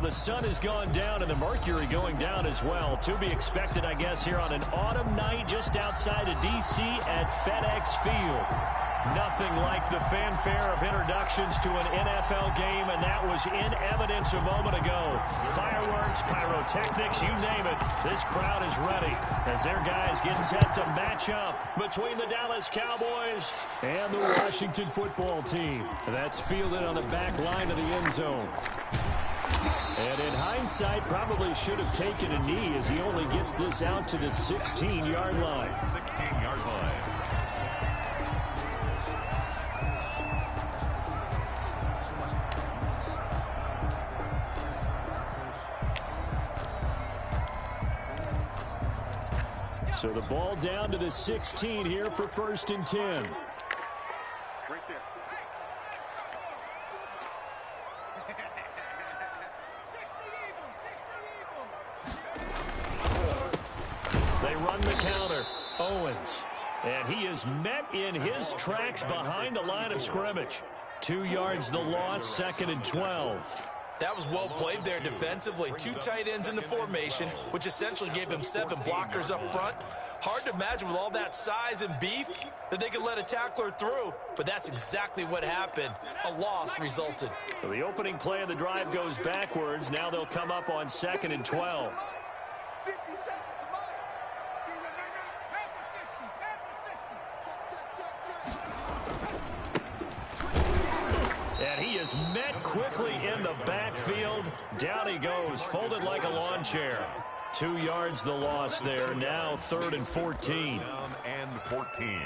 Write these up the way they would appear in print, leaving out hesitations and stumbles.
the sun has gone down and the mercury going down as well. To be expected, I guess, here on an autumn night just outside of D.C. at FedEx Field. Nothing like the fanfare of introductions to an NFL game, and that was in evidence a moment ago. Fireworks, pyrotechnics, you name it. This crowd is ready as their guys get set to match up between the Dallas Cowboys and the Washington football team. That's fielded on the back line of the end zone. And in hindsight, probably should have taken a knee as he only gets this out to the 16-yard line. 16-yard line. So the ball down to the 16 here for 1st and 10. Right there. They run the counter. Owens. And he is met in his tracks behind the line of scrimmage. 2 yards the loss, 2nd and 12. That was well played there defensively. 2 tight ends in the formation, which essentially gave him 7 blockers up front. Hard to imagine with all that size and beef that they could let a tackler through, but that's exactly what happened. A loss resulted. So the opening play of the drive goes backwards. Now they'll come up on 2nd and 12. And he is met quickly in the backfield. Down he goes, folded like a lawn chair. 2 yards the loss there. Now 3rd and 14. Down and 14.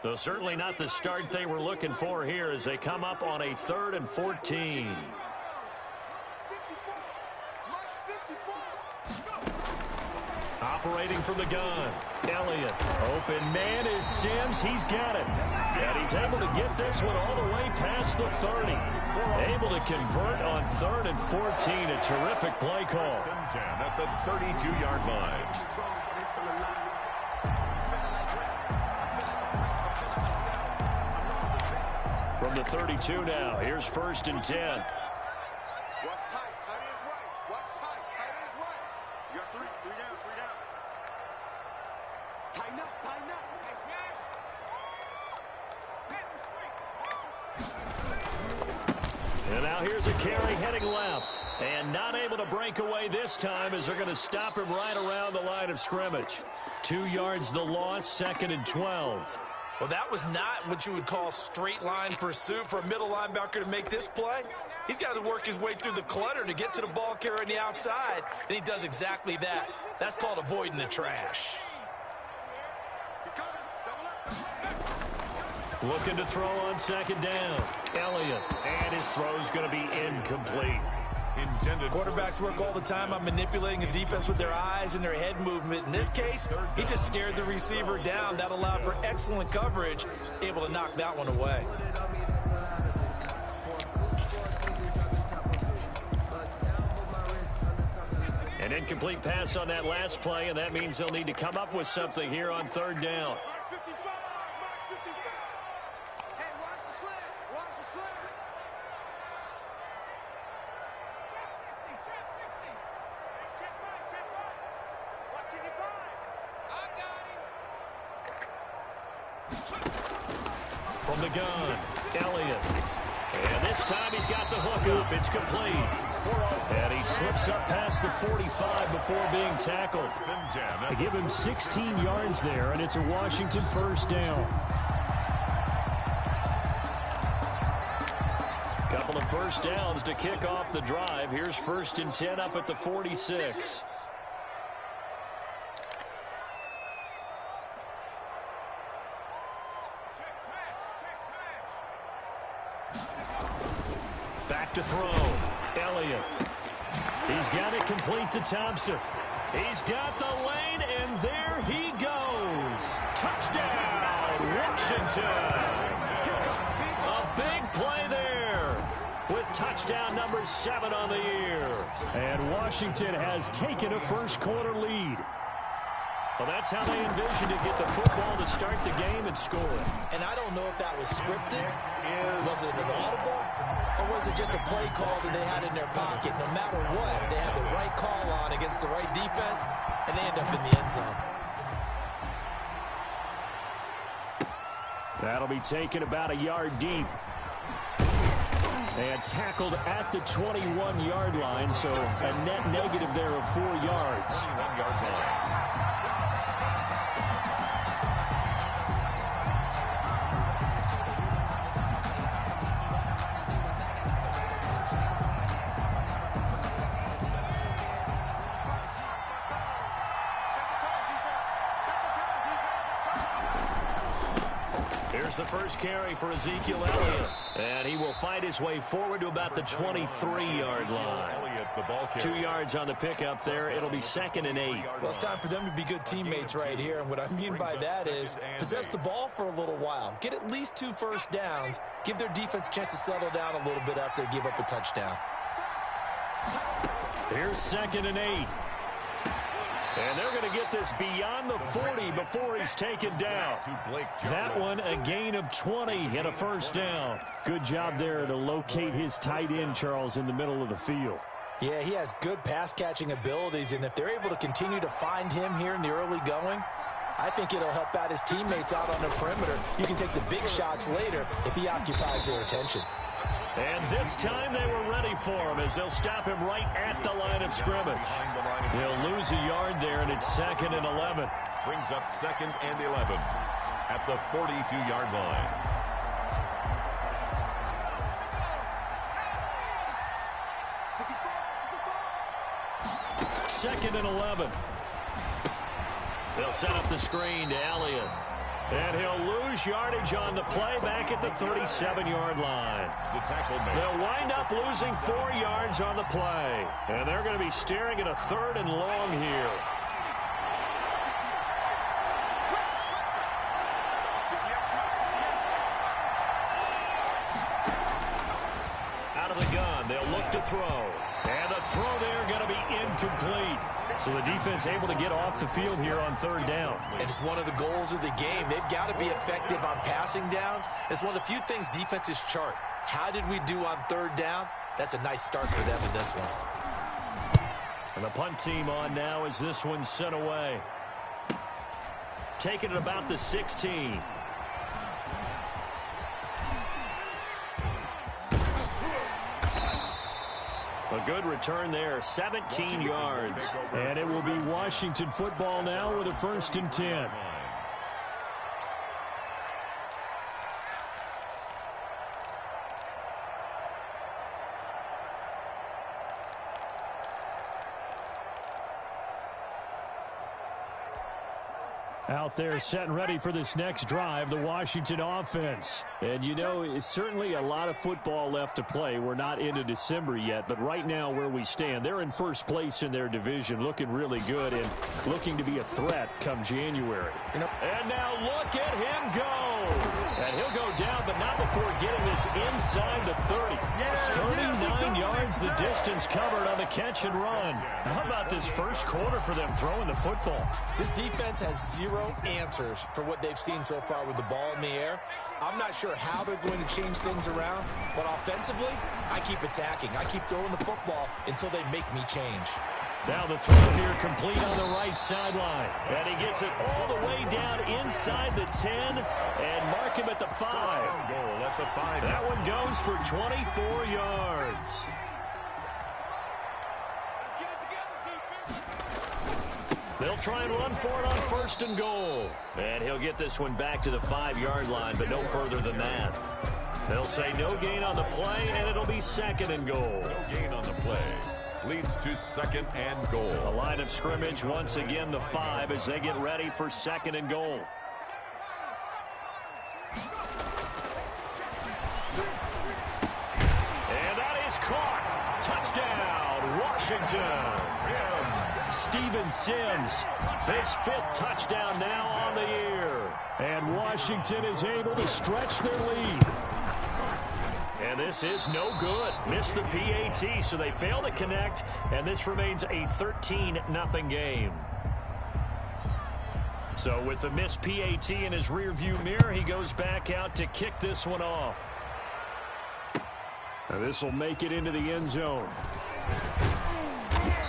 So certainly not the start they were looking for here as they come up on a 3rd and 14. Operating from the gun. Elliott. Open man is Sims. He's got it. And he's able to get this one all the way past the 30. Able to convert on 3rd and 14. A terrific play call. 10 at the 32-yard line. From the 32 now. Here's 1st and 10. Watch tight. Tight is right. Watch tight. Tight is right. You got 3. 3 down. 3 down. Tighten up. Tighten up. And now here's a carry heading left. And not able to break away this time as they're going to stop him right around the line of scrimmage. 2 yards the loss, 2nd and 12. Well, that was not what you would call straight line pursuit for a middle linebacker to make this play. He's got to work his way through the clutter to get to the ball carrier on the outside, and he does exactly that. That's called avoiding the trash. Looking to throw on 2nd down. Elliott, and his throw's going to be incomplete. Intended. Quarterbacks work all the time on manipulating a defense with their eyes and their head movement. In this case, he just stared the receiver down. That allowed for excellent coverage, able to knock that one away. An incomplete pass on that last play, and that means they'll need to come up with something here on 3rd down. From the gun, Elliott. And this time he's got the hook up. It's complete. And he slips up past the 45 before being tackled. They give him 16 yards there, and it's a Washington 1st down. Couple of 1st downs to kick off the drive. Here's 1st and 10 up at the 46. Back to throw. Elliott. He's got it complete to Thompson. He's got the lane, and there he goes. Touchdown, Washington. A big play there with touchdown number 7 on the year. And Washington has taken a first quarter lead. Well, that's how they envisioned to get the football to start the game and score it. And I don't know if that was scripted, was it an audible, or was it just a play call that they had in their pocket? No matter what, they had the right call on against the right defense, and they end up in the end zone. That'll be taken about a yard deep. And tackled at the 21-yard line, so a net negative there of 4 yards. 21-yard line. Here's the first carry for Ezekiel Elliott. And he will fight his way forward to about the 23-yard line. 2 yards on the pickup there. It'll be 2nd and 8. Well, it's time for them to be good teammates right here. And what I mean by that is possess the ball for a little while. Get at least 2 first downs. Give their defense a chance to settle down a little bit after they give up a touchdown. Here's 2nd and 8. And they're going to get this beyond the 40 before he's taken down. That one, a gain of 20 and a first down. Good job there to locate his tight end, Charles, in the middle of the field. Yeah, he has good pass-catching abilities, and if they're able to continue to find him here in the early going, I think it'll help out his teammates out on the perimeter. You can take the big shots later if he occupies their attention. And this time they were ready for him as they'll stop him right at the line of scrimmage. They'll lose a yard there, and it's 2nd and 11. Brings up 2nd and 11 at the 42-yard line. Second and 11. They'll set up the screen to Elliott. And he'll lose yardage on the play back at the 37-yard line. The tackle made. They'll wind up losing 4 yards on the play. And they're going to be staring at a 3rd and long here. Out of the gun, they'll look to throw. And the throw there going to be incomplete. So the defense able to get off the field here on 3rd down. And it's one of the goals of the game. They've got to be effective on passing downs. It's one of the few things defenses chart. How did we do on 3rd down? That's a nice start for them in this one. And the punt team on now as this one's sent away. Taking it about the 16. A good return there, 17 yards. And it will be Washington football now with a 1st and 10. Out there set and ready for this next drive, the Washington offense. And, you know, it's certainly a lot of football left to play. We're not into December yet, but right now where we stand, they're in first place in their division, looking really good and looking to be a threat come January. And now look at him go. And he'll go down, but not before getting this inside the 30. 39 yards the distance covered on the catch and run. How about this first quarter for them throwing the football? This defense has 0 answers for what they've seen so far with the ball in the air. I'm not sure how they're going to change things around, but offensively, I keep attacking. I keep throwing the football until they make me change. Now the throw here complete on the right sideline. And he gets it all the way down inside the 10 and mark him at the 5. Goal at the 5. That one goes for 24 yards. They'll try and run for it on 1st and goal. And he'll get this one back to the 5-yard line, but no further than that. They'll say no gain on the play, and it'll be 2nd and goal. No gain on the play. Leads to 2nd and goal. The line of scrimmage once again the 5 as they get ready for 2nd and goal. And that is caught. Touchdown, Washington. Steven Sims, his 5th touchdown now on the year. And Washington is able to stretch their lead. And this is no good. Missed the PAT, so they fail to connect, and this remains a 13-0 game. So with the missed PAT in his rearview mirror, he goes back out to kick this one off. Now this will make it into the end zone.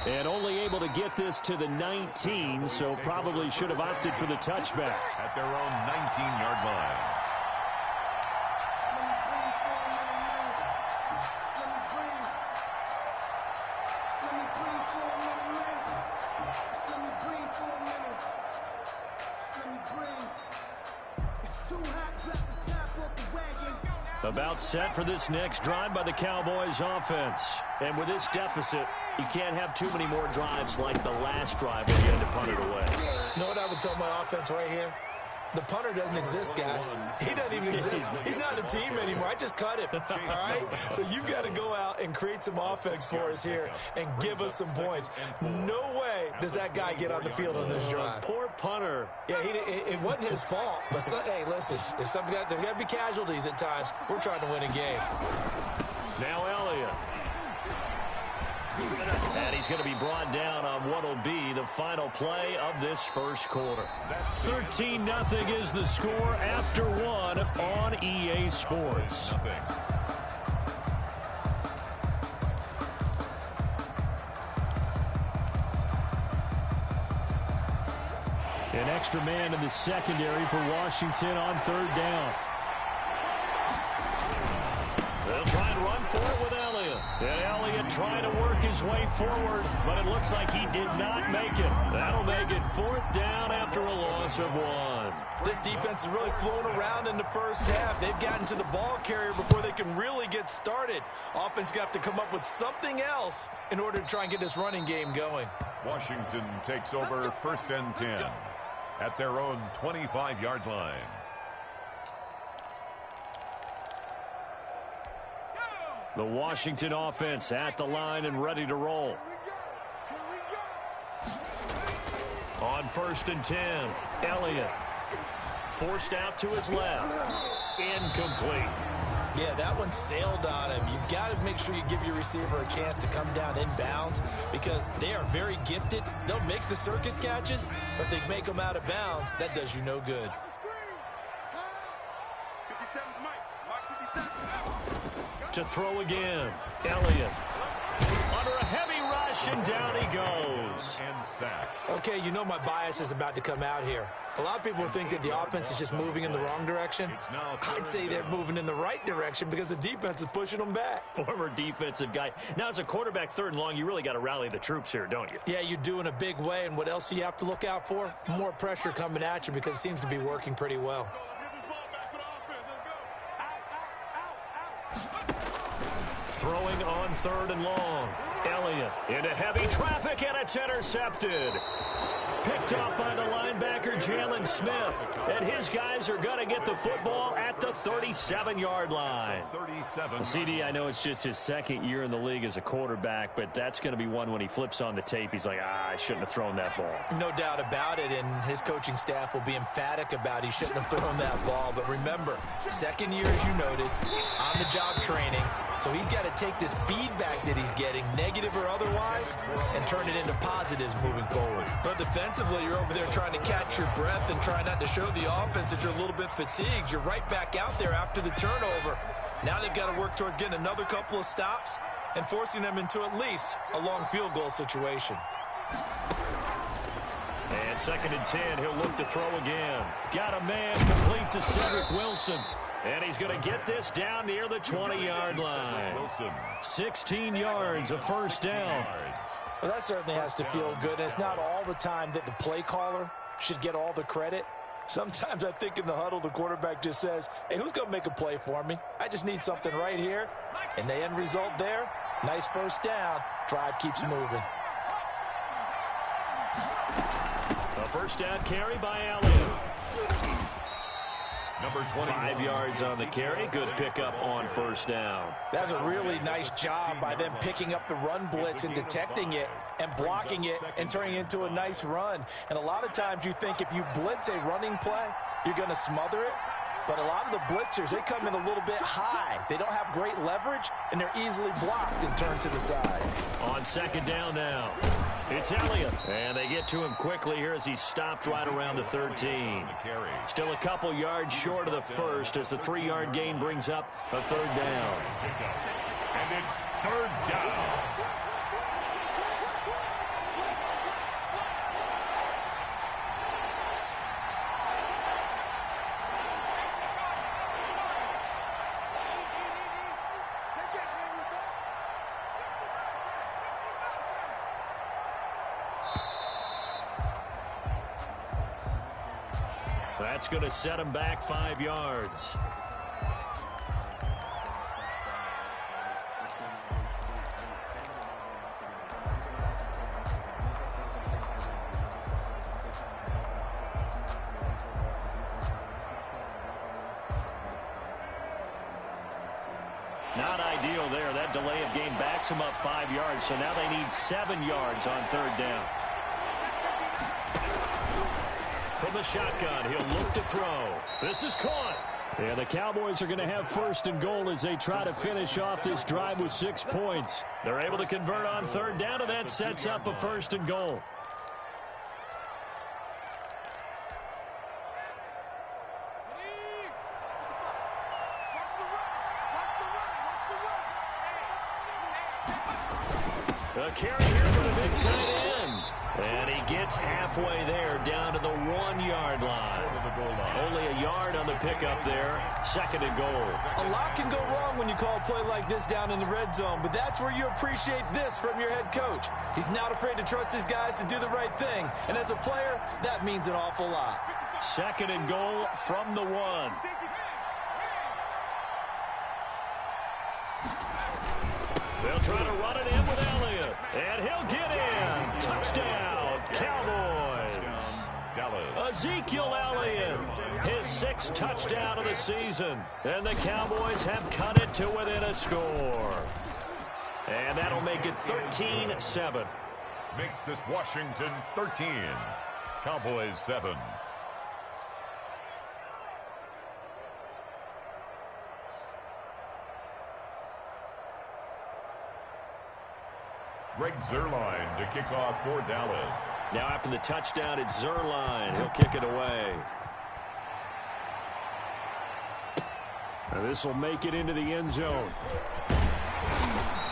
And only able to get this to the 19, so probably should have opted for the touchback. At their own 19-yard line. About set for this next drive by the Cowboys offense. And with this deficit, you can't have too many more drives like the last drive when you had to punt it away. You know what I would tell my offense right here? The punter doesn't exist, guys. He doesn't even exist. He's not a team anymore. I just cut him, all right? So you've got to go out and create some offense for us here and give us some points. No way does that guy get on the field on this drive. Poor punter. Yeah, it wasn't his fault. But, hey, listen, there's got to be casualties at times. We're trying to win a game. Now Elliott. And he's going to be brought down on what will be the final play of this first quarter. 13-0 is the score after one on EA Sports. An extra man in the secondary for Washington on third down. They'll try and run for it with Elliott. And Elliott trying to work his way forward, but it looks like he did not make it. That'll make it fourth down after a loss of one. This defense has really flown around in the first half. They've gotten to the ball carrier before they can really get started. Offense got to come up with something else in order to try and get this running game going. Washington takes over 1st and 10 at their own 25-yard line. The Washington offense at the line and ready to roll. On 1st and 10, Elliott forced out to his left. Incomplete. Yeah, that one sailed on him. You've got to make sure you give your receiver a chance to come down inbounds because they are very gifted. They'll make the circus catches, but they make them out of bounds. That does you no good. To throw again, Elliott under a heavy rush, and down he goes. And sack. Okay, you know my bias is about to come out here. A lot of people think that the offense is just moving in the wrong direction. I'd say they're moving in the right direction because the defense is pushing them back. Former defensive guy. Now, as a quarterback, 3rd and long, you really got to rally the troops here, don't you? Yeah, you do in a big way, and what else do you have to look out for? More pressure coming at you because it seems to be working pretty well. Throwing on 3rd and long. Elliott into heavy traffic, and it's intercepted. Picked off by the linebacker, Jalen Smith. And his guys are going to get the football at the 37-yard line. 37. CD, I know it's just his 2nd year in the league as a quarterback, but that's going to be one when he flips on the tape. He's like, I shouldn't have thrown that ball. No doubt about it, and his coaching staff will be emphatic about he shouldn't have thrown that ball. But remember, 2nd year, as you noted, on-the-job training. So he's got to take this feedback that he's getting, negative or otherwise, and turn it into positives moving forward. But defensively, you're over there trying to catch your breath and try not to show the offense that you're a little bit fatigued. You're right back out there after the turnover. Now they've got to work towards getting another couple of stops and forcing them into at least a long field goal situation. And 2nd and 10, he'll look to throw again. Got a man complete to Cedric Wilson. And he's going to get this down near the 20-yard line. 16 yards, a 1st down. Well, that certainly has to feel good. And it's not all the time that the play caller should get all the credit. Sometimes I think in the huddle, the quarterback just says, hey, who's going to make a play for me? I just need something right here. And the end result there, nice 1st down. Drive keeps moving. A 1st down carry by Elliott. Number 5 yards on the carry. Good pickup on 1st down. That's a really nice job by them picking up the run blitz and detecting it and blocking it and turning it into a nice run. And a lot of times you think if you blitz a running play, you're going to smother it. But a lot of the blitzers, they come in a little bit high. They don't have great leverage, and they're easily blocked and turned to the side. On 2nd down now. It's Elliott. And they get to him quickly here as he stopped right around the 13. Still a couple yards short of the first as the 3-yard gain brings up a third down. And it's third down. That's going to set him back 5 yards. Not ideal there. That delay of game backs him up 5 yards, so now they need 7 yards on third down. From the shotgun, he'll look to throw. This is caught. And the Cowboys are going to have first and goal as they try to finish off this drive with 6 points. They're able to convert on third down, and that sets up a first and goal. A carry here for the big tight end. And he gets halfway there, down to the 1-yard line. Only a yard on the pickup there. Second and goal. A lot can go wrong when you call a play like this down in the red zone, but that's where you appreciate this from your head coach. He's not afraid to trust his guys to do the right thing, and as a player, that means an awful lot. Second and goal from the 1. They'll try to run it in with Elliott, and he'll get in. Touchdown, Cowboys. Ezekiel Elliott, his 6th touchdown of the season, and the Cowboys have cut it to within a score. And that'll make it 13-7. Makes this Washington 13. Cowboys 7. Greg Zuerlein to kick off for Dallas. Now after the touchdown, it's Zuerlein. He'll kick it away. This will make it into the end zone.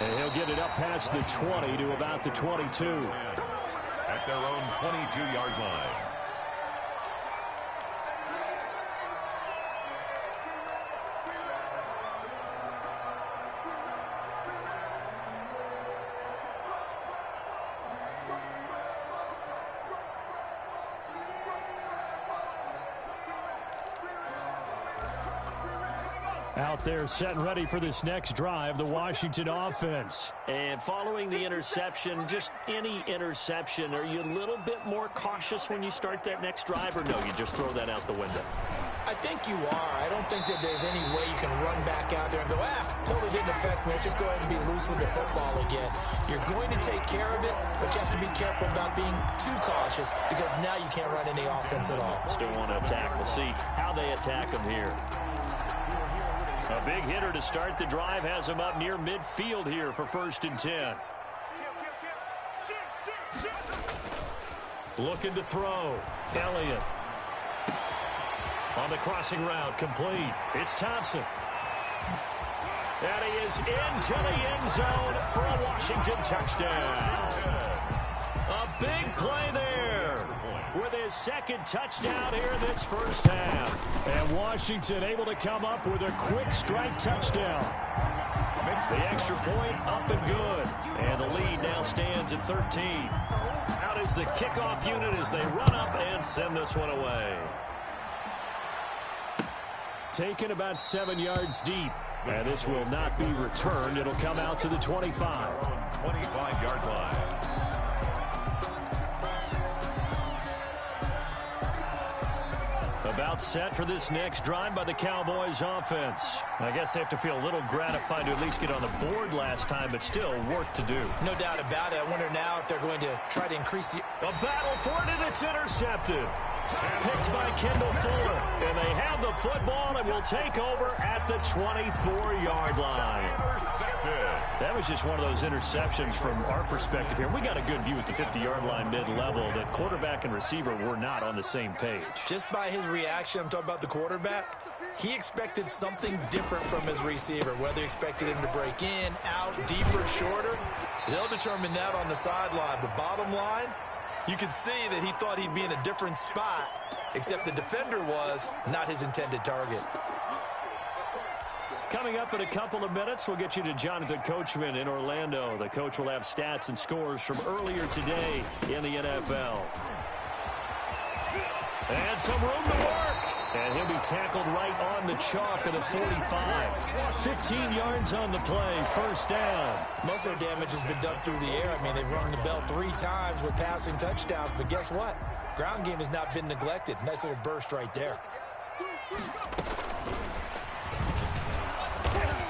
And he'll get it up past the 20 to about the 22. At their own 22-yard line. Out there set and ready for this next drive, the Washington offense. And following the interception, just any interception, are you a little bit more cautious when you start that next drive, or no, you just throw that out the window? I think you are. I don't think that there's any way you can run back out there and go, totally didn't affect me. Let's just go ahead and be loose with the football again. You're going to take care of it, but you have to be careful about being too cautious because now you can't run any offense at all. Still want to attack. We'll see how they attack them here. A big hitter to start the drive has him up near midfield here for 1st and 10. Looking to throw. Elliott. On the crossing route, complete. It's Thompson. And he is into the end zone for a Washington touchdown. A big play there with his 2nd touchdown here this first half. And Washington able to come up with a quick strike touchdown. Makes the extra point up and good. And the lead now stands at 13. Out is the kickoff unit as they run up and send this one away. Taken about 7 yards deep. And this will not be returned. It'll come out to the 25. 25-yard line. About set for this next drive by the Cowboys offense. I guess they have to feel a little gratified to at least get on the board last time, but still work to do. No doubt about it. I wonder now if they're going to try to increase the... A battle for it, and it's intercepted. Picked by Kendall Fuller. And they have the football and will take over at the 24-yard line. That was just one of those interceptions from our perspective here. We got a good view at the 50-yard line mid-level that quarterback and receiver were not on the same page. Just by his reaction, I'm talking about the quarterback, he expected something different from his receiver, whether he expected him to break in, out, deeper, shorter. They'll determine that on the sideline. But bottom line, you could see that he thought he'd be in a different spot, except the defender was not his intended target. Coming up in a couple of minutes, we'll get you to Jonathan Coachman in Orlando. The coach will have stats and scores from earlier today in the NFL. And some room to work. And he'll be tackled right on the chalk of the 45. 15 yards on the play, first down. Most of their damage has been done through the air. I mean, they've rung the bell 3 times with passing touchdowns. But guess what? Ground game has not been neglected. Nice little burst right there.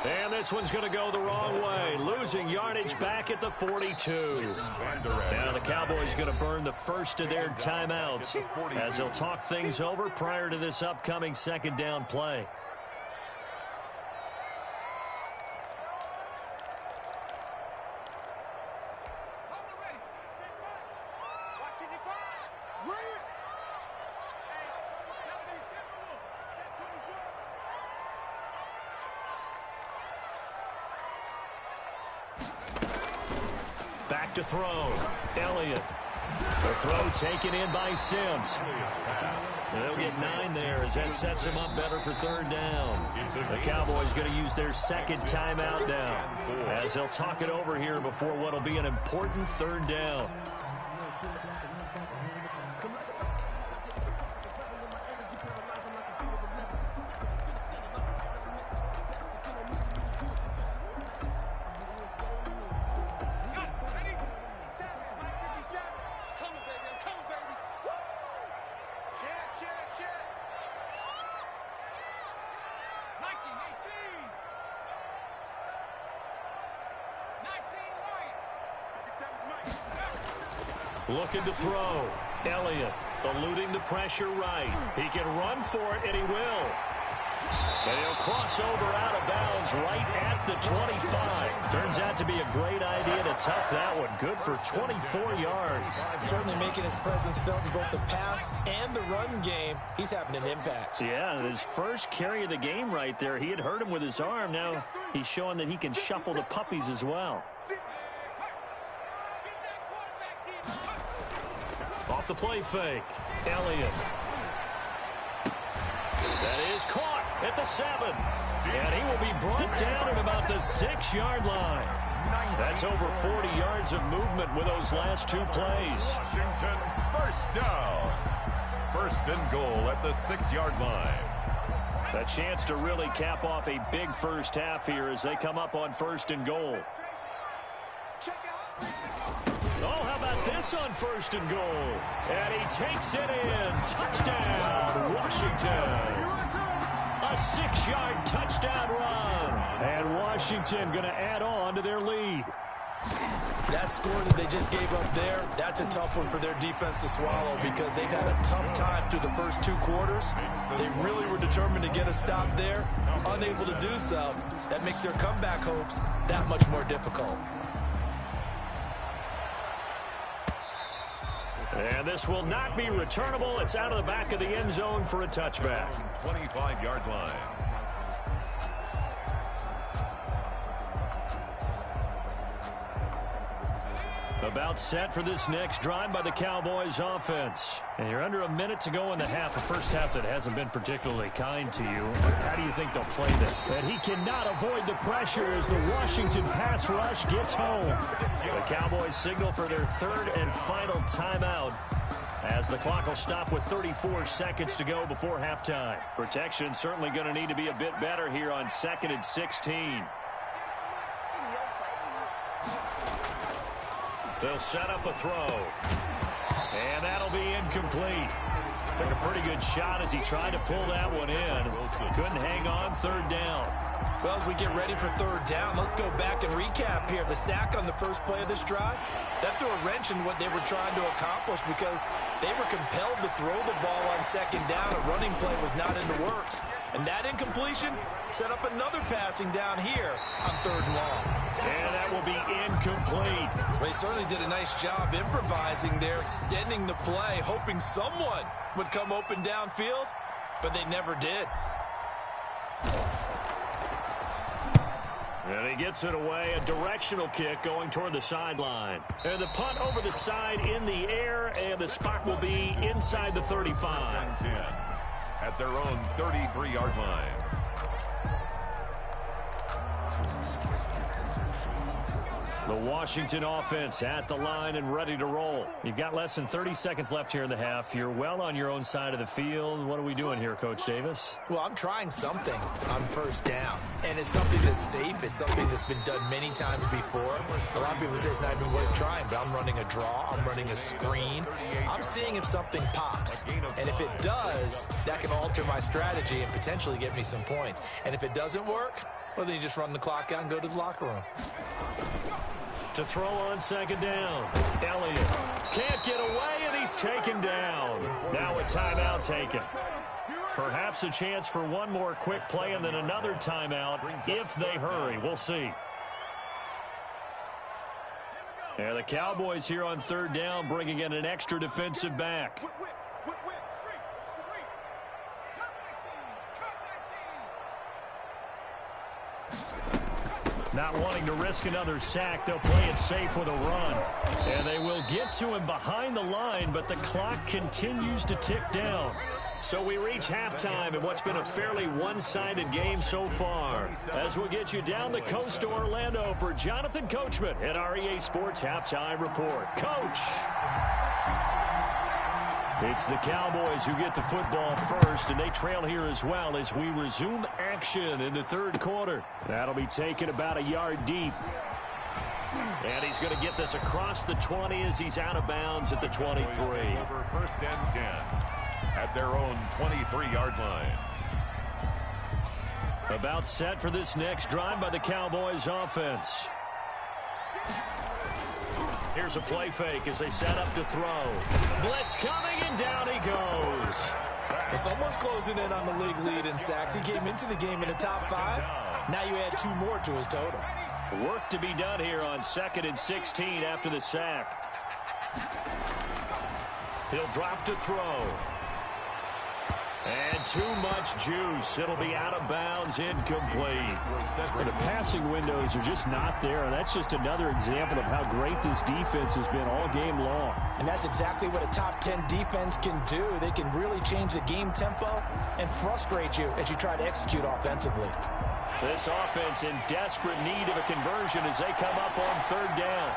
And this one's going to go the wrong way. Losing yardage back at the 42. Now the Cowboys going to burn the first of their timeouts as they'll talk things over prior to this upcoming second down play. Back to throw. Elliott. The throw taken in by Sims. They'll get 9 there as that sets them up better for third down. The Cowboys going to use their second timeout now as they'll talk it over here before what will be an important third down. Looking to throw. Elliott eluding the pressure right. He can run for it, and he will. And he'll cross over out of bounds right at the 25. Turns out to be a great idea to tuck that one. Good for 24 yards. Certainly making his presence felt in both the pass and the run game. He's having an impact. Yeah, his first carry of the game right there. He had hurt him with his arm. Now he's showing that he can shuffle the puppies as well. Off the play fake. Elliott. That is caught at the 7. And he will be brought down at about the 6-yard line. That's over 40 yards of movement with those last 2 plays. Washington, first down. First and goal at the 6-yard line. A chance to really cap off a big first half here as they come up on first and goal. Oh, how about this on first and goal? And he takes it in. Touchdown, Washington. A 6-yard touchdown run. And Washington going to add on to their lead. That score that they just gave up there, that's a tough one for their defense to swallow because they've had a tough time through the first 2 quarters. They really were determined to get a stop there. Unable to do so, that makes their comeback hopes that much more difficult. And this will not be returnable. It's out of the back of the end zone for a touchback. 25-yard line. About set for this next drive by the Cowboys offense. And you're under a minute to go in the half. A first half that hasn't been particularly kind to you. How do you think they'll play this? And he cannot avoid the pressure as the Washington pass rush gets home. The Cowboys signal for their third and final timeout as the clock will stop with 34 seconds to go before halftime. Protection certainly going to need to be a bit better here on 2nd and 16. They'll set up a throw. And that'll be incomplete. Took a pretty good shot as he tried to pull that one in. Couldn't hang on third down. Well, as we get ready for third down, let's go back and recap here. The sack on the first play of this drive, that threw a wrench in what they were trying to accomplish because they were compelled to throw the ball on second down. A running play was not in the works. And that incompletion set up another passing down here on third and long. And that will be incomplete. They certainly did a nice job improvising there, extending the play, hoping someone would come open downfield, but they never did. And he gets it away, a directional kick going toward the sideline. And the punt over the side in the air, and the spot will be inside the 35. 10 at their own 33-yard line. The Washington offense at the line and ready to roll. You've got less than 30 seconds left here in the half. You're well on your own side of the field. What are we doing here, Coach Davis? Well, I'm trying something on first down. And it's something that's safe. It's something that's been done many times before. A lot of people say it's not even worth trying, but I'm running a draw. I'm running a screen. I'm seeing if something pops. And if it does, that can alter my strategy and potentially get me some points. And if it doesn't work, well, then you just run the clock out and go to the locker room. To throw on second down. Elliott can't get away, and he's taken down. Now a timeout taken. Perhaps a chance for one more quick play and then another timeout if they hurry. We'll see. And the Cowboys here on third down bringing in an extra defensive back. Not wanting to risk another sack, they'll play it safe with a run. And they will get to him behind the line, but the clock continues to tick down. So we reach halftime in what's been a fairly one-sided game so far. As we'll get you down the coast to Orlando for Jonathan Coachman at our EA Sports Halftime Report. Coach! It's the Cowboys who get the football first, and they trail here as well as we resume action in the third quarter. That'll be taken about a yard deep. And he's going to get this across the 20 as he's out of bounds at the 23. Over first and 10 at their own 23-yard line. About set for this next drive by the Cowboys offense. Here's a play fake as they set up to throw. Blitz coming, and down he goes. Well, someone's closing in on the league lead in sacks. He came into the game in the top 5. Now you add 2 more to his total. Work to be done here on 2nd and 16 after the sack. He'll drop to throw. And too much juice. It'll be out of bounds, incomplete. The passing windows are just not there, and that's just another example of how great this defense has been all game long. And that's exactly what a top 10 defense can do. They can really change the game tempo and frustrate you as you try to execute offensively. This offense in desperate need of a conversion as they come up on third down.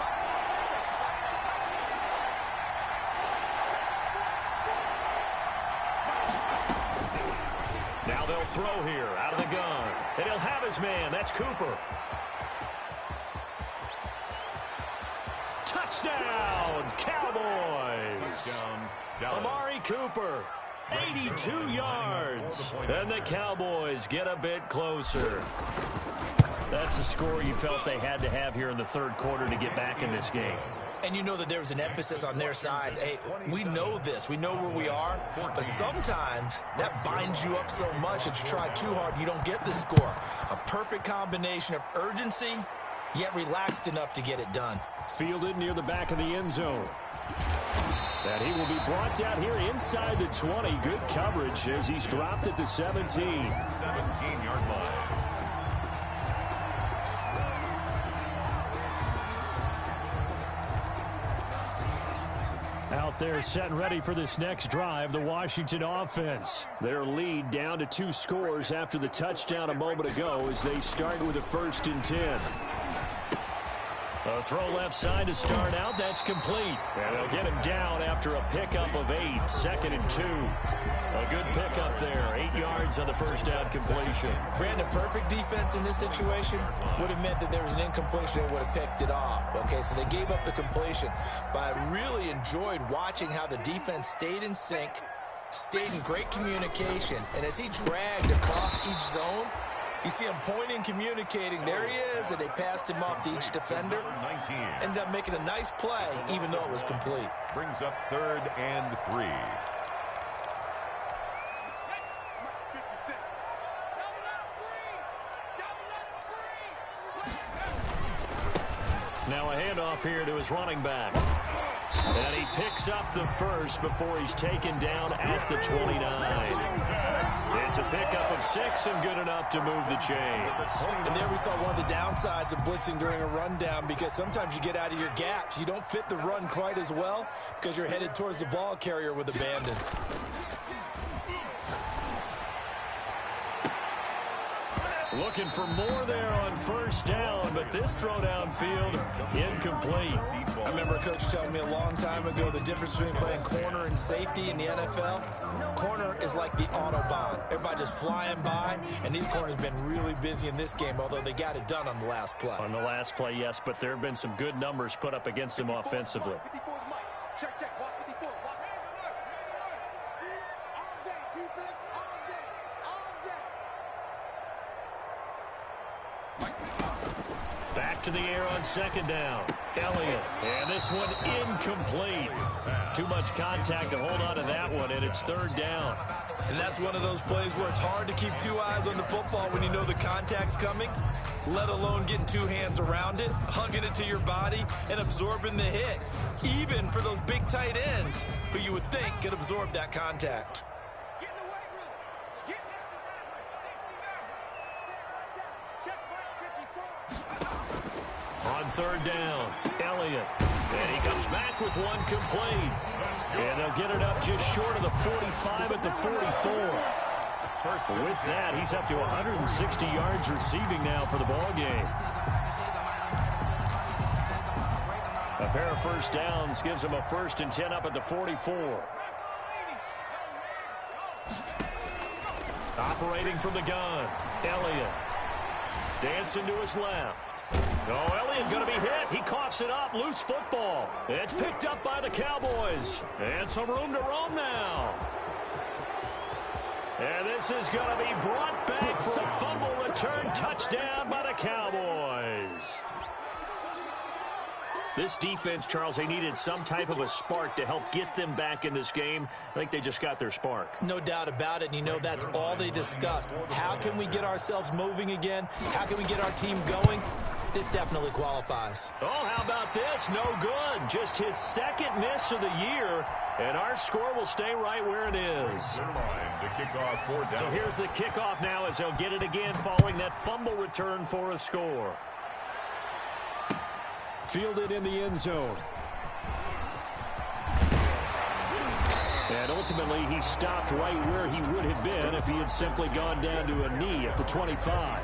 Now they'll throw here out of the gun. And he'll have his man. That's Cooper. Touchdown, Cowboys. Amari Cooper, 82 yards. And the Cowboys get a bit closer. That's a score you felt they had to have here in the third quarter to get back in this game. And you know that there was an emphasis on their side. Hey, we know this. We know where we are. But sometimes that binds you up so much that you try too hard, you don't get the score. A perfect combination of urgency, yet relaxed enough to get it done. Fielded near the back of the end zone. That he will be brought down here inside the 20. Good coverage as he's dropped at the 17. 17-yard line. Out there set and ready for this next drive, the Washington offense. Their lead down to 2 scores after the touchdown a moment ago as they start with a 1st and 10. A throw left side to start out. That's complete. And they'll get him down after a pickup of 8. 2nd and 2. A good pickup there. 8 yards on the first down completion. Brandon, perfect defense in this situation would have meant that there was an incompletion that would have picked it off. Okay, so they gave up the completion. But I really enjoyed watching how the defense stayed in sync, stayed in great communication. And as he dragged across each zone, You see him pointing, communicating. There he is, and they passed him off to each defender. 19. Ended up making a nice play, even though it was complete. Brings up 3rd and 3. Now a handoff here to his running back. And he picks up the first before he's taken down at the 29. It's a pickup of 6 and good enough to move the chains. And there we saw one of the downsides of blitzing during a rundown, because sometimes you get out of your gaps. You don't fit the run quite as well because you're headed towards the ball carrier with abandon. Looking for more there on first down, but this throw downfield incomplete. I remember a coach telling me a long time ago the difference between playing corner and safety in the NFL. Corner is like the Autobahn. Everybody just flying by, and these corners have been really busy in this game, although they got it done on the last play. On the last play, yes, but there have been some good numbers put up against them offensively. Check, check. Watch 54. Watch. All day, defense. All day. Back to the air on second down. Elliott. And this one incomplete. Too much contact to hold on to that one, and it's 3rd down. And that's one of those plays where it's hard to keep 2 eyes on the football when you know the contact's coming, let alone getting 2 hands around it, hugging it to your body, and absorbing the hit. Even for those big tight ends who you would think could absorb that contact. Get in the weight room. Get. Check. On 3rd down, Elliott. And he comes back with one complete. And they'll get it up just short of the 45 at the 44. With that, he's up to 160 yards receiving now for the ball game. A pair of first downs gives him a 1st and 10 up at the 44. Operating from the gun, Elliott. Dancing to his left. Oh, Elliott going to be hit. He coughs it up. Loose football. It's picked up by the Cowboys. And some room to roam now. And this is going to be brought back for a fumble return touchdown by the Cowboys. This defense, Charles, they needed some type of a spark to help get them back in this game. I think they just got their spark. No doubt about it. And you know that's all they discussed. How can we get ourselves moving again? How can we get our team going? This definitely qualifies. Oh, how about this? No good. Just his 2nd miss of the year. And our score will stay right where it is. So here's the kickoff now as they'll get it again following that fumble return for a score. Fielded in the end zone. And ultimately, he stopped right where he would have been if he had simply gone down to a knee at the 25.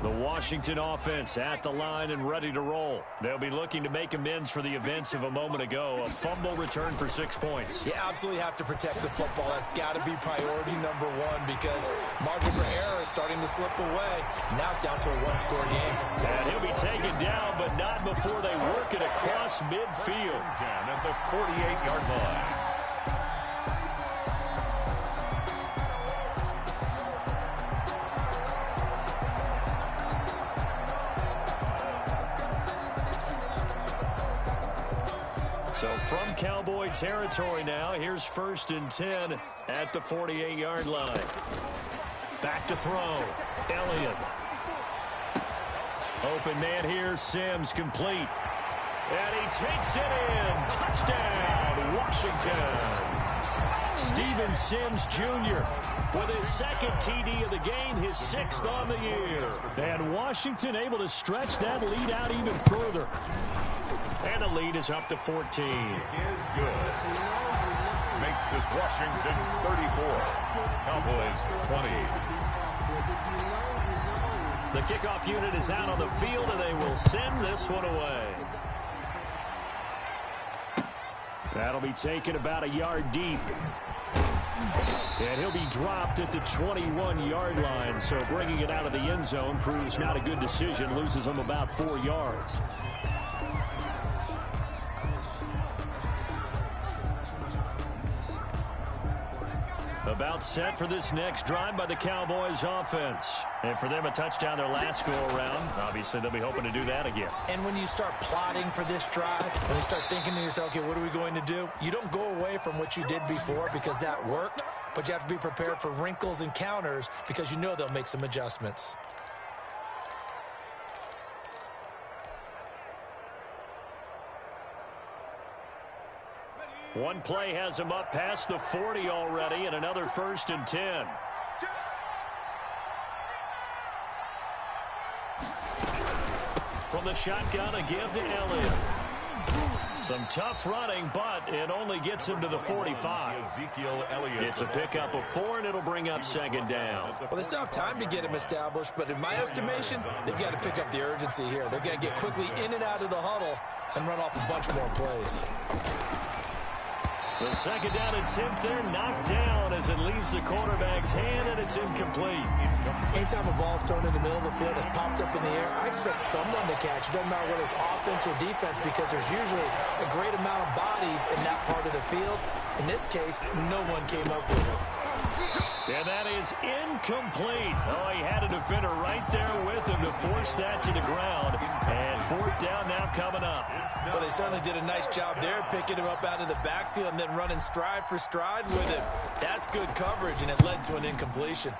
The Washington offense at the line and ready to roll. They'll be looking to make amends for the events of a moment ago. A fumble return for 6 points. You absolutely have to protect the football. That's got to be priority number 1 because margin for error is starting to slip away. Now it's down to a 1-score game. And he'll be taken down, but not before they work it across midfield. At the 48-yard line. So from Cowboy territory now, here's 1st and 10 at the 48-yard line. Back to throw. Elliott. Open man here, Sims complete. And he takes it in. Touchdown, Washington. Steven Sims Jr. with his 2nd TD of the game, his 6th on the year. And Washington able to stretch that lead out even further. And the lead is up to 14. Is good. Makes this Washington 34. Cowboys 20. The kickoff unit is out on the field, and they will send this one away. That'll be taken about a yard deep. And he'll be dropped at the 21-yard line. So bringing it out of the end zone proves not a good decision. Loses him about 4 yards. About set for this next drive by the Cowboys offense. And for them, a touchdown their last go-around. Obviously, they'll be hoping to do that again. And when you start plotting for this drive, when you start thinking to yourself, okay, what are we going to do? You don't go away from what you did before because that worked, but you have to be prepared for wrinkles and counters because you know they'll make some adjustments. One play has him up past the 40 already, and another 1st and 10. From the shotgun, a give to Elliott. Some tough running, but it only gets him to the 45. Ezekiel Elliott. It's a pickup of 4, and it'll bring up 2nd down. Well, they still have time to get him established, but in my estimation, they've got to pick up the urgency here. They've got to get quickly in and out of the huddle and run off a bunch more plays. The 2nd down attempt there knocked down as it leaves the quarterback's hand, and it's incomplete. Anytime a ball's thrown in the middle of the field, it's popped up in the air, I expect someone to catch. It doesn't matter whether it's offense or defense because there's usually a great amount of bodies in that part of the field. In this case, no one came up with it. And that is incomplete. Oh, he had a defender right there with him to force that to the ground. And 4th down now coming up. Well, they certainly did a nice job there, picking him up out of the backfield and then running stride for stride with him. That's good coverage, and it led to an incompletion.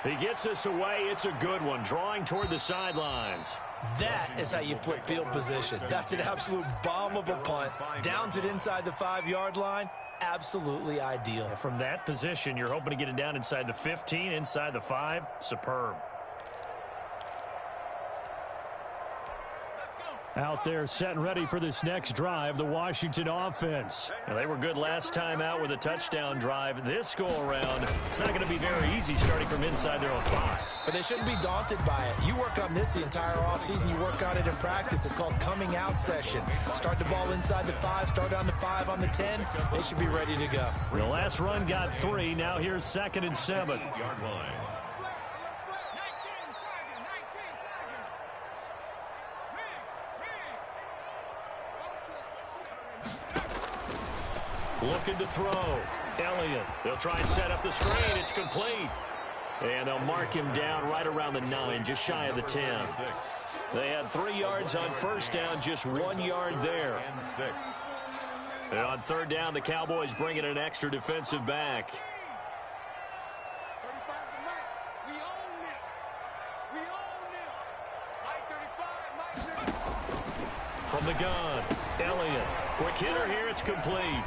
He gets us away. It's a good one, drawing toward the sidelines. That is how you flip field position. That's an absolute bomb of a punt. Downs it inside the 5-yard line. Absolutely ideal. From that position, you're hoping to get it down inside the 15, inside the 5. Superb. Out there set and ready for this next drive, the Washington offense. Now, they were good last time out with a touchdown drive. This go-around, it's not going to be very easy starting from inside their own 5. But they shouldn't be daunted by it. You work on this the entire offseason. You work on it in practice. It's called coming out session. Start the ball inside the 5, start on the 5 on the 10. They should be ready to go. The last run got 3. Now here's 2nd and 7. Yard line. Looking to throw. Elliott. They'll try and set up the screen. It's complete. And they'll mark him down right around the 9, just shy of the 10. They had 3 yards on 1st down, just 1 yard there. And on 3rd down, the Cowboys bring in an extra defensive back. 35 to Mike. We own it. We own it. Mike 35, Mike. From the gun, Elliott. Quick hitter here, it's complete.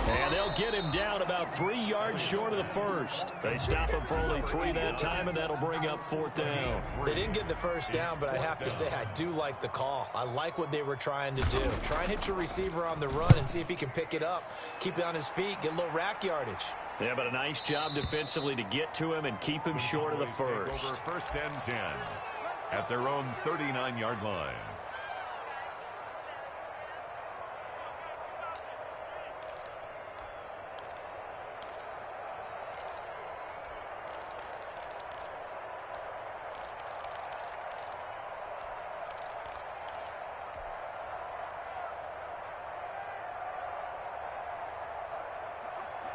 And they'll get him down about 3 yards short of the 1st. They stop him for only 3 that time, and that'll bring up 4th down. They didn't get the 1st down, but I have to say I do like the call. I like what they were trying to do. Try and hit your receiver on the run and see if he can pick it up. Keep it on his feet, get a little rack yardage. Yeah, but a nice job defensively to get to him and keep him short of the 1st. Over 1st and 10 at their own 39-yard line.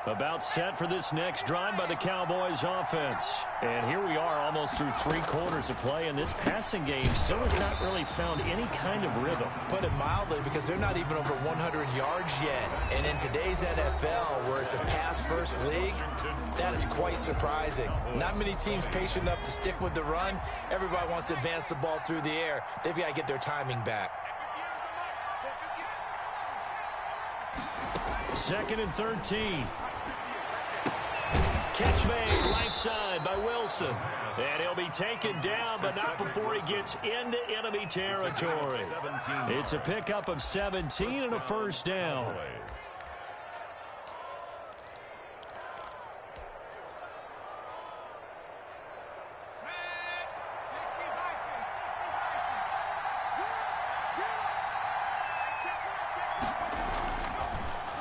About set for this next drive by the Cowboys offense. And here we are almost through 3 quarters of play, and this passing game still has not really found any kind of rhythm. Put it mildly, because they're not even over 100 yards yet. And in today's NFL, where it's a pass-first league, that is quite surprising. Not many teams patient enough to stick with the run. Everybody wants to advance the ball through the air. They've got to get their timing back. 2nd and 13. Catch made right side by Wilson. And he'll be taken down, but not before he gets into enemy territory. It's a pickup of 17 and a 1st down.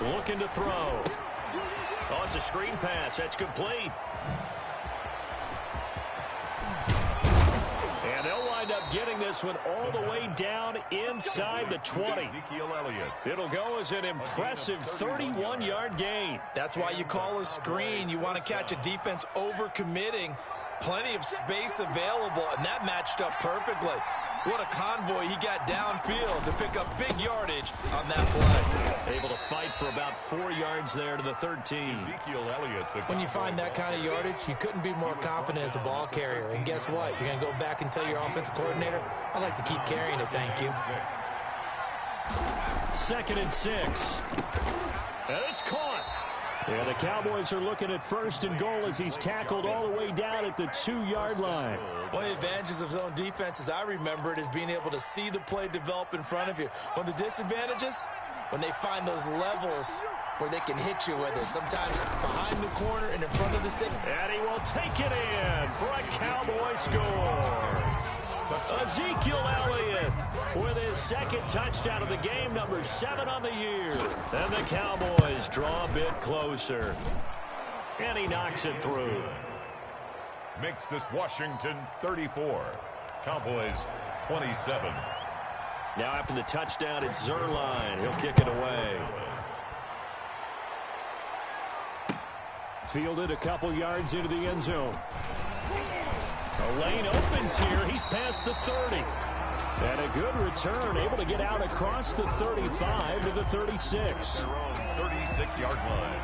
Looking to throw. Oh, it's a screen pass. That's complete. And they'll wind up getting this one all the way down inside the 20. Ezekiel Elliott. It'll go as an impressive 31-yard gain. That's why you call a screen. You want to catch a defense overcommitting. Plenty of space available, and that matched up perfectly. What a convoy he got downfield to pick up big yardage on that play. Able to fight for about 4 yards there to the 13. Ezekiel Elliott. When you find that kind of yardage, you couldn't be more confident as a ball carrier. And guess what? You're going to go back and tell your offensive coordinator, I'd like to keep carrying it, thank you. 2nd and 6. And it's caught. Yeah, the Cowboys are looking at 1st and goal as he's tackled all the way down at the 2-yard line. One of the advantages of zone defense, as I remember it, is being able to see the play develop in front of you. One of the disadvantages, when they find those levels where they can hit you with it, sometimes behind the corner and in front of the center. And he will take it in for a Cowboy score. Ezekiel Elliott with his 2nd touchdown of the game, number 7 on the year. And the Cowboys draw a bit closer. And he knocks it through. Makes this Washington 34. Cowboys 27. Now after the touchdown, it's Zuerlein. He'll kick it away. Fielded a couple yards into the end zone. A lane opens here. He's past the 30. And a good return, able to get out across the 35 to the 36. 36-yard line.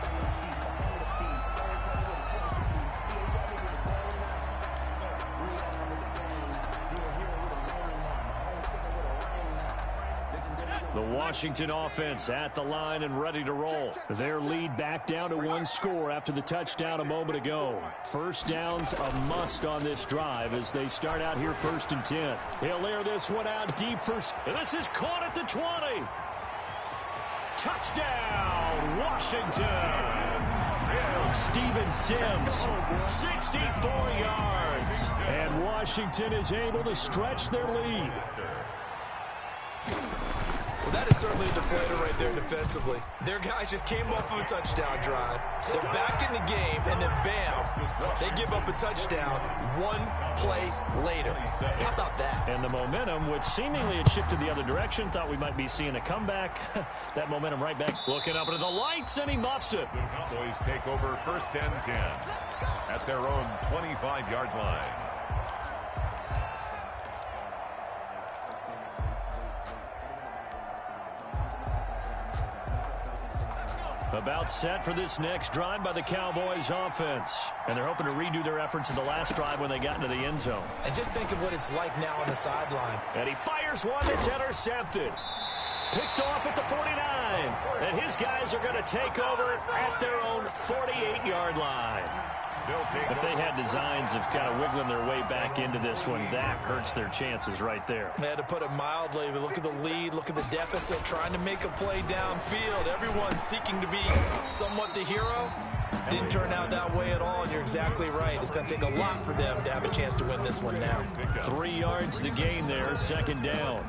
The Washington offense at the line and ready to roll. Their lead back down to 1 score after the touchdown a moment ago. 1st down's a must on this drive as they start out here 1st and 10. He'll air this one out deep for... And this is caught at the 20. Touchdown, Washington. Steven Sims, 64 yards. And Washington is able to stretch their lead. Well, that is certainly a deflator right there defensively. Their guys just came off of a touchdown drive. They're back in the game, and then bam, they give up a touchdown 1 play later. How about that? And the momentum, which seemingly had shifted the other direction, thought we might be seeing a comeback. That momentum right back. Looking up into the lights, and he muffs it. The Cowboys take over 1st and 10 at their own 25-yard line. About set for this next drive by the Cowboys offense. And they're hoping to redo their efforts in the last drive when they got into the end zone. And just think of what it's like now on the sideline. And he fires one that's intercepted. Picked off at the 49. And his guys are going to take over at their own 48-yard line. If they had designs of kind of wiggling their way back into this one, that hurts their chances right there. They had to put it mildly, but look at the lead, look at the deficit, trying to make a play downfield. Everyone seeking to be somewhat the hero. Didn't turn out that way at all, and you're exactly right. It's going to take a lot for them to have a chance to win this one now. 3 yards the gain there, 2nd down.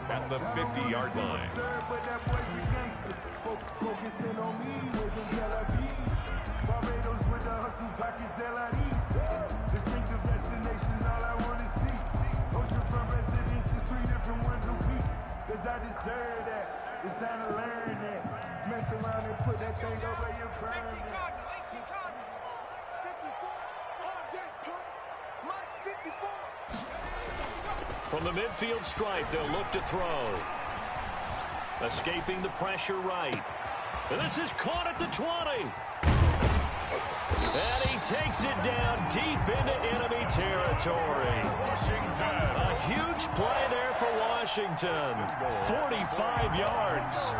At the 50-yard line. I deserve that. It's time to learn that. Mess around and put that thing over your crown. From the midfield stripe, they'll look to throw. Escaping the pressure right. And this is caught at the 20. And he takes it down deep into enemy territory. A huge play there for Washington. 45 yards.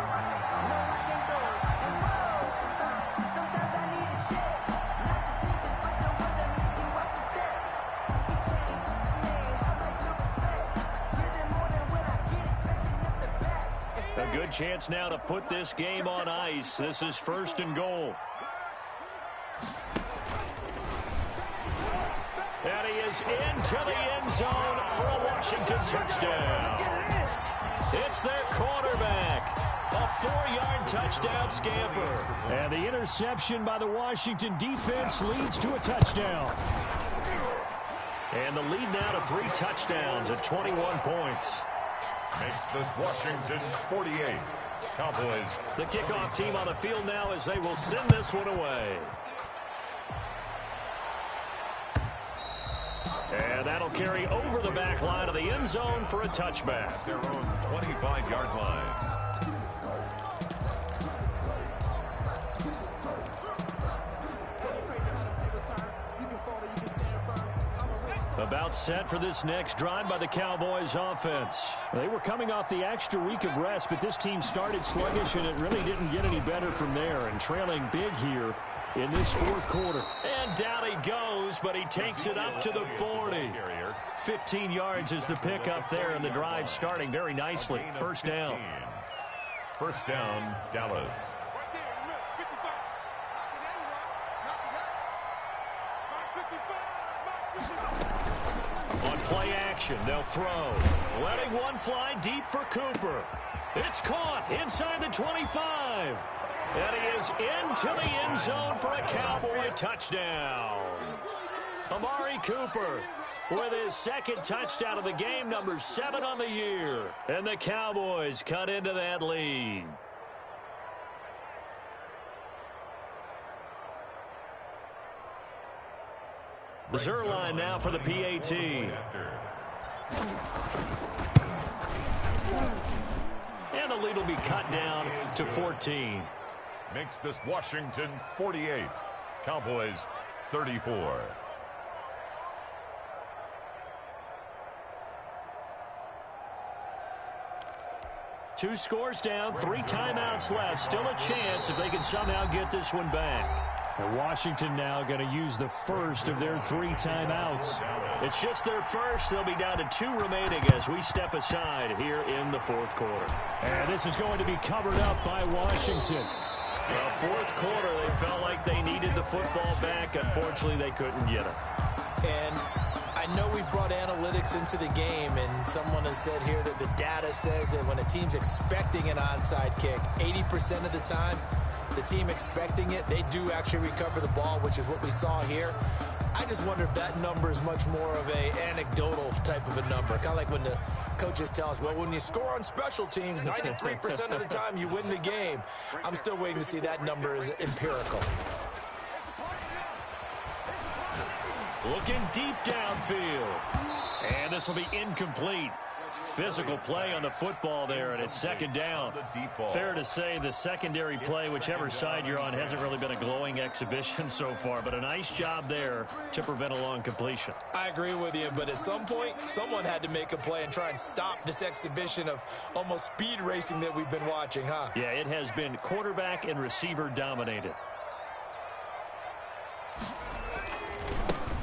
A good chance now to put this game on ice. This is 1st and goal. And he is into the end zone for a Washington touchdown. It's their quarterback. A 4-yard touchdown scamper. And the interception by the Washington defense leads to a touchdown. And the lead now to 3 touchdowns at 21 points. Makes this Washington 48. Cowboys. The kickoff team on the field now as they will send this one away. And that'll carry over the back line of the end zone for a touchback. Their own 25-yard line. About set for this next drive by the Cowboys offense. They were coming off the extra week of rest, but this team started sluggish, and it really didn't get any better from there. And trailing big here in this fourth quarter. And down he goes, but he takes it up to the 40. 15 yards is the pickup there, and the drive starting very nicely. First down. First down, Dallas. On play action, they'll throw. Letting one fly deep for Cooper. It's caught inside the 25. And he is into the end zone for a Cowboy touchdown. Amari Cooper with his second touchdown of the game, number 7 on the year. And the Cowboys cut into that lead. Zuerlein now for the PAT. And the lead will be cut down to 14. Makes this Washington 48. Cowboys 34. Two scores down, 3 timeouts left. Still a chance if they can somehow get this one back. And Washington now going to use the first of their 3 timeouts. It's just their first. They'll be down to 2 remaining as we step aside here in the fourth quarter. And this is going to be covered up by Washington. Well, fourth quarter, they felt like they needed the football back. Unfortunately, they couldn't get it. And I know we've brought analytics into the game, and someone has said here that the data says that when a team's expecting an onside kick, 80% of the time, the team expecting it, they do actually recover the ball, which is what we saw here. I just wonder if that number is much more of a anecdotal type of a number. Kind of like when the coaches tell us, well, when you score on special teams, 93% of the time you win the game. I'm still waiting to see that number is empirical. Looking deep downfield. And this will be incomplete. Physical play on the football there, and it's second down. Fair to say the secondary play, whichever side you're on, hasn't really been a glowing exhibition so far, but a nice job there to prevent a long completion. I agree with you, but at some point, someone had to make a play and try and stop this exhibition of almost speed racing that we've been watching, huh? Yeah, it has been quarterback and receiver dominated.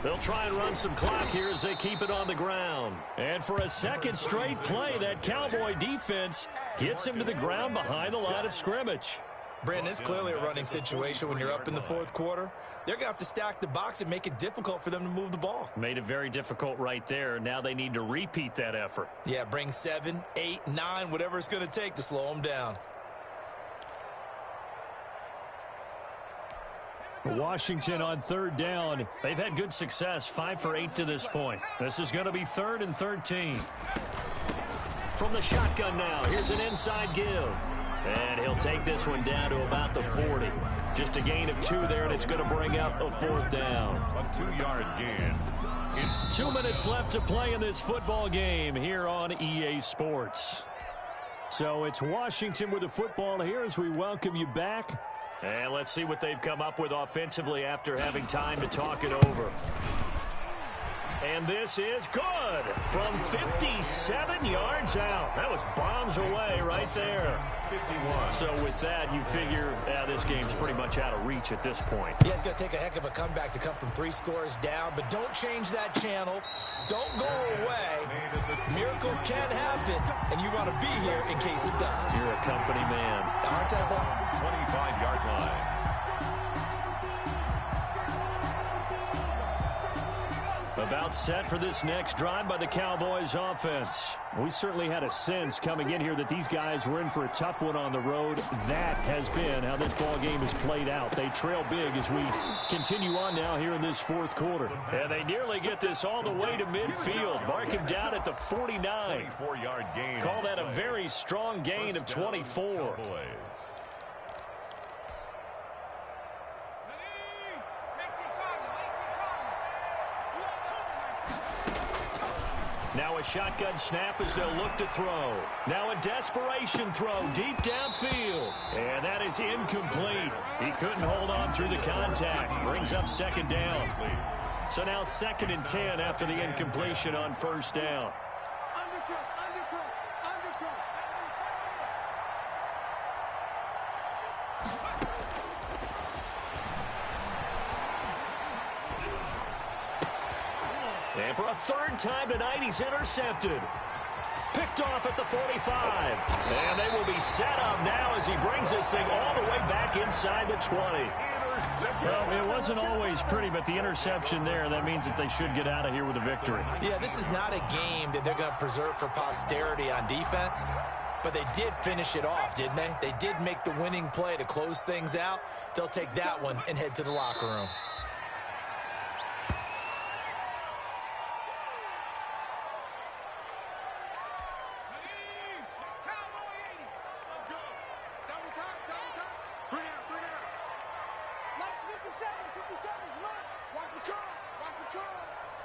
They'll try and run some clock here as they keep it on the ground. And for a second straight play, that Cowboy defense gets him to the ground behind the line of scrimmage. Brandon, it's clearly a running situation when you're up in the fourth quarter. They're going to have to stack the box and make it difficult for them to move the ball. Made it very difficult right there. Now they need to repeat that effort. Yeah, bring 7, 8, 9, whatever it's going to take to slow them down. Washington on third down. They've had good success, 5 for 8 to this point. This is going to be 3rd and 13. From the shotgun now, here's an inside give. And he'll take this one down to about the 40. Just a gain of 2 there, and it's going to bring up a 4th down. A 2-yard gain. It's 2 minutes left to play in this football game here on EA Sports. So it's Washington with the football here as we welcome you back. And let's see what they've come up with offensively after having time to talk it over. And this is good from 57 yards out. That was bombs away right there. 51. So with that, you figure this game's pretty much out of reach at this point. Yeah, it's going to take a heck of a comeback to come from 3 scores down, but don't change that channel. Don't go away. Miracles can happen, and you want to be here in case it does. You're a company man. Aren't I, though? 25-yard line. About set for this next drive by the Cowboys offense. We certainly had a sense coming in here that these guys were in for a tough one on the road. That has been how this ball game has played out. They trail big as we continue on now here in this fourth quarter. And they nearly get this all the way to midfield. Mark him down at the 49. 24-yard gain. Call that a very strong gain of 24. Now a shotgun snap as they'll look to throw. Now a desperation throw deep downfield. And that is incomplete. He couldn't hold on through the contact. Brings up second down. So now 2nd and 10 after the incompletion on first down. And for a 3rd time tonight, he's intercepted. Picked off at the 45. And they will be set up now as he brings this thing all the way back inside the 20. Well, it wasn't always pretty, but the interception there, that means that they should get out of here with a victory. Yeah, this is not a game that they're going to preserve for posterity on defense, but they did finish it off, didn't they? They did make the winning play to close things out. They'll take that one and head to the locker room.